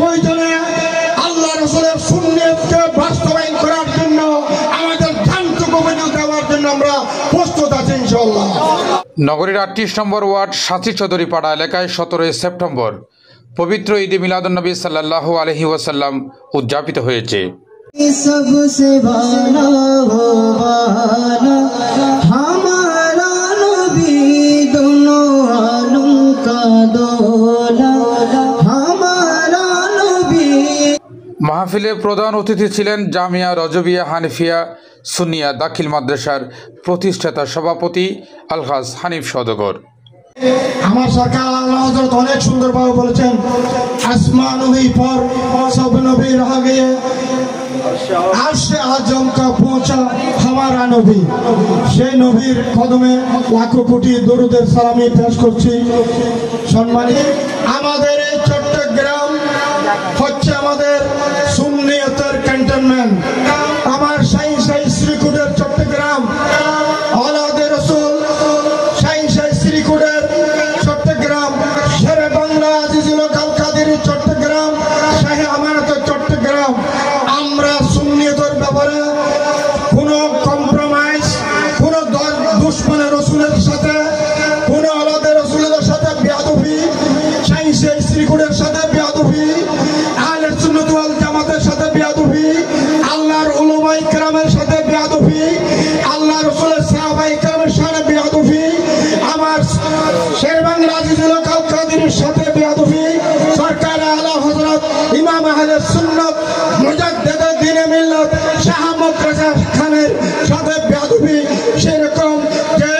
প্রয়োজনে আল্লাহ রাসূলের সুন্নাতকে বাস্তবায়ন করার জন্য আমাদের জানটুকু দেওয়ার জন্য আমরা প্রস্তুত আছি ইনশাআল্লাহ। নগরীর 38 নম্বর ওয়ার্ড সাঁচি চৌধুরীপাড়া এলাকায় 17 সেপ্টেম্বর পবিত্র ঈদে মিলাদুন্নবী সাল্লাল্লাহু আলাইহি ওয়াসাল্লাম উদযাপিত হয়েছে। सबसे भाला हो वाला हमारा नबी दोनों आलम का दोला हमारा नबी। মাহফিলে প্রধান অতিথি ছিলেন জামিয়া রজবিয়া হানিফিয়া সুন্নিয়া দাখিল মাদ্রাসার প্রতিষ্ঠাতা সভাপতি আলহাজ হানিফ সওদাগর। আমার সরকার আল্লাহ হযরত অনেক সুন্দরভাবে বলেছেন, আসমান নবী পর সব নবীর আগে আরশে আজম কা পৌঁছা हमारा নবী। সেই নবীর কদমে লাখো কোটি দরুদের সালামি পেশ করছি। সম্মানিত, আমাদের এই চট্টগ্রাম হচ্ছে আমাদের সুন্নিয়তের ক্যান্টনমেন্ট। আমার শাহী শ্রীকুটের চট্টগ্রাম, আওলাদে রাসূল শাহী শ্রীকুটের চট্টগ্রাম, শেরে বাংলা আজিজুল হক কাদের চট্টগ্রাম, শাহী আমানতের চট্টগ্রাম। আমরা সুন্নিয়তের ব্যাপারে কোনো কম্প্রোমাইজ, কোনো দুশমনের রাসূলের সাথে, কোনো আওলাদে রাসূলের সাথে বেয়াদবি, শাহী শ্রীকুটের সাথে বেয়াদবি, আহলে সুন্নাত ওয়াল জামাতের সাথে বেয়াদবি, আল্লাহর উলামায়ে কেরামের সাথে বেয়াদবি, আল্লাহর রাসূলের সাহাবায়ে কেরামের সাথে বেয়াদবি, আমার শের বাংলা আজিজুল হক কাদেরের সাথে বেয়াদবি, সরকার আলা হযরত ইমাম আহলে সুন্নাত মুজাদ্দিদ দ্বীন মিল্লাত শাহ আহমদ রাজা খানের সাথে বেয়াদবি, সেরকম যে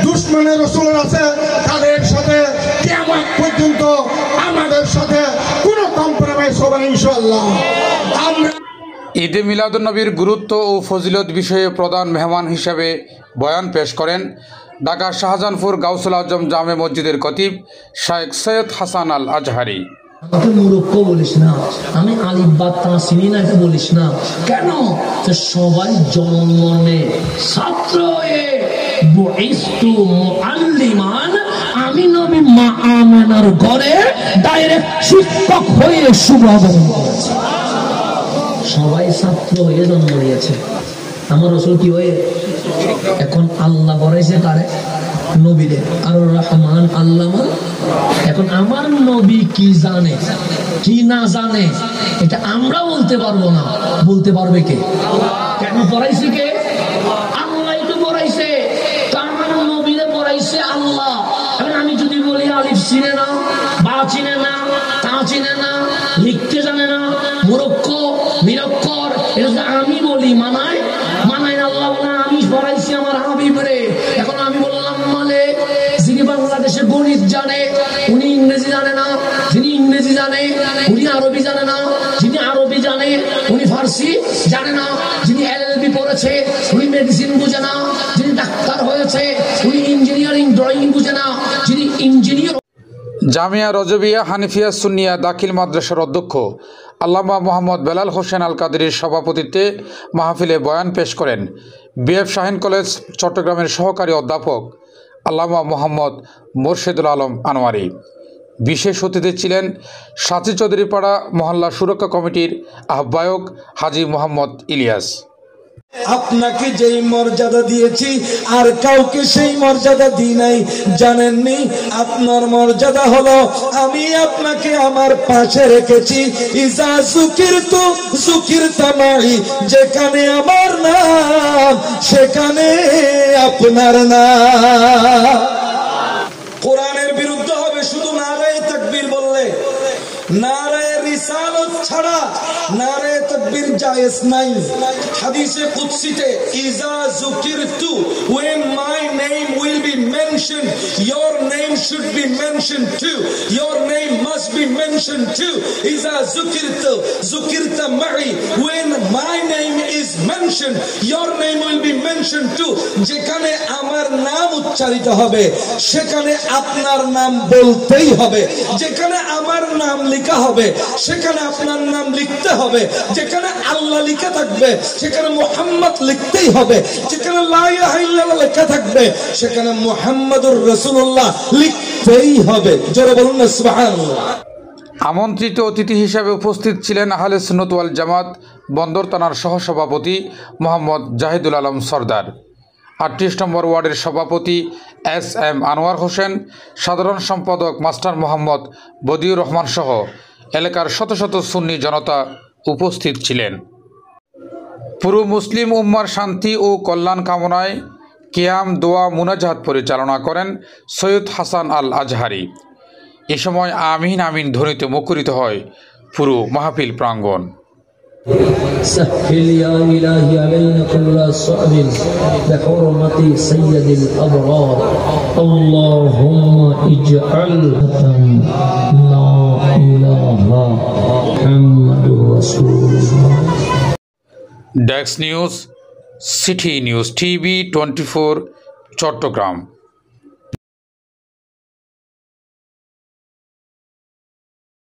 দুশমনের রাসূল আছে তাদের সাথে কিয়ামত পর্যন্ত আমাদের সাথে কোনো কম্প্রোমাইজ হবে না ইনশাআল্লাহ। ঈদে মিলাদুন্নবীর গুরুত্ব ও ফজিলত বিষয়ে প্রধান মেহমান হিসেবে বয়ান পেশ করেন ঢাকা শাহজাহানপুর গাউসুল আজম জামে মসজিদের খতিব শায়েখ সৈয়দ হাসান আল আজহারি। আমাকে মুরক্ক বলিস না, আমি আলিফ বা তা চিনি না এটা বলিস না। কেন? সবাই জন্মনে ছাত্র আমি নবী মা আমেনার ঘরে ডাইরেক্ট শিক্ষক হয়ে শুভাগমন করেছি। সবাই ছাত্র হয়ে জন্ম নিয়েছে, আমার রাসূল কি হয়ে। এখন আল্লাহ বলেছে তারে নবীরে আর রহমান আল্লামা। এখন আমার নবী কি জানে কি না জানে এটা আমরা বলতে পারবো না, বলতে পারবে কে? কেন পড়াইছে কে? আল্লাহ তো পড়াইছে, তার মানে নবীরে পড়াইছে আল্লাহ। এখন আমি যদি বলি আলিফ চিনে না, বা চিনে না, তা চিনে না, লিখতে জানে না, মূর্খ নিরক্ষর, এটা যদি আমি বলি মানায় মানায় না। আল্লাহ বলে আমি পড়াইছি আমার হাবিবরে। এখন আমি বললাম মানে যিনি বাংলাদেশে গণিত জানে উনি ইংরেজি জানে না, যিনি ইংরেজি জানে উনি আরবি জানে না, যিনি আরবি জানে উনি ফার্সি জানে না, যিনি এলএলবি পড়েছে উনি মেডিসিন বুঝে না, যিনি ডাক্তার হয়েছে উনি ইঞ্জিনিয়ারিং ড্রয়িং বুঝে না, যিনি ইঞ্জিনিয়ার। জামিয়া রজবিয়া হানিফিয়া সুন্নিয়া দাখিল মাদ্রাসার অধ্যক্ষ আল্লামা মোহাম্মদ বেলাল হোসেন আল কাদেরীর সভাপতিত্বে মাহফিলে বয়ান পেশ করেন বিএফ শাহীন কলেজ চট্টগ্রামের সহকারী অধ্যাপক আল্লামা মোহাম্মদ মোরশেদুল আলম আনোয়ারি। বিশেষ অতিথি ছিলেন সাঁচি চৌধুরীপাড়া মহল্লা সুরক্ষা কমিটির আহ্বায়ক হাজী মোহাম্মদ ইলিয়াস। আপনাকে যেই মর্যাদা দিয়েছি আর কাউকে সেই মর্যাদা দিই নাই, জানেননি? আপনার মর্যাদা হলো আমি আপনাকে আমার পাশে রেখেছি। ইজা যুকিরতু যুকিরতা মাই, যেখানে আমার নাম সেখানে আপনার নাম। কোরআনের বিরুদ্ধে হবে শুধু নারায়ে তাকবীর বললে, নারায়ে রিসালাত ছাড়া নারায়ে তাকবীর জায়েজ নাই। হাদিসে কুদসিতে ইজা যুকিরতু, when my name will be mentioned, your name should be mentioned too, your name must be mentioned too. Iza zukirtu zukirta ma'i, when my name is mentioned your name will be mentioned too. যেখানে আমার নাম উচ্চারিত হবে সেখানে আপনার নাম বলতেই হবে, যেখানে আমার নাম লেখা হবে সেখানে আপনার নাম লিখতে হবে, যেখানে আল্লাহ লেখা থাকবে সেখানে মুহাম্মদ লিখতেই হবে, যেখানে লা ইলাহা ইল্লাল্লাহ লেখা থাকবে সেখানে মুহাম্মাদুর রাসূলুল্লাহ লিখতেই হবে। জোরে বলুন না সুবহানাল্লাহ। আমন্ত্রিত অতিথি হিসাবে উপস্থিত ছিলেন আহলে সুন্নাত ওয়াল জামাত বন্দর থানার সহসভাপতি মোহাম্মদ জাহিদুল আলম সরদার, 38 নম্বর ওয়ার্ডের সভাপতি SM আনোয়ার হোসেন, সাধারণ সম্পাদক মাস্টার মোহাম্মদ বদিউর রহমান সহ এলাকার শত শত সুন্নি জনতা উপস্থিত ছিলেন। পুরো মুসলিম উম্মার শান্তি ও কল্যাণ কামনায় কিয়াম দোয়া মুনাজাত পরিচালনা করেন সৈয়দ হাসান আল আজহারি। এ সময় আমিন আমিন ধ্বনিতে মুখরিত হয় পুরো মাহফিল প্রাঙ্গণ। سهل يا إلهي علينا كل صعب بحرمة سيد الأبرار اللهم اجعل لا إله محمد رسول الله। Desk news, city news TV 24 Chittagong.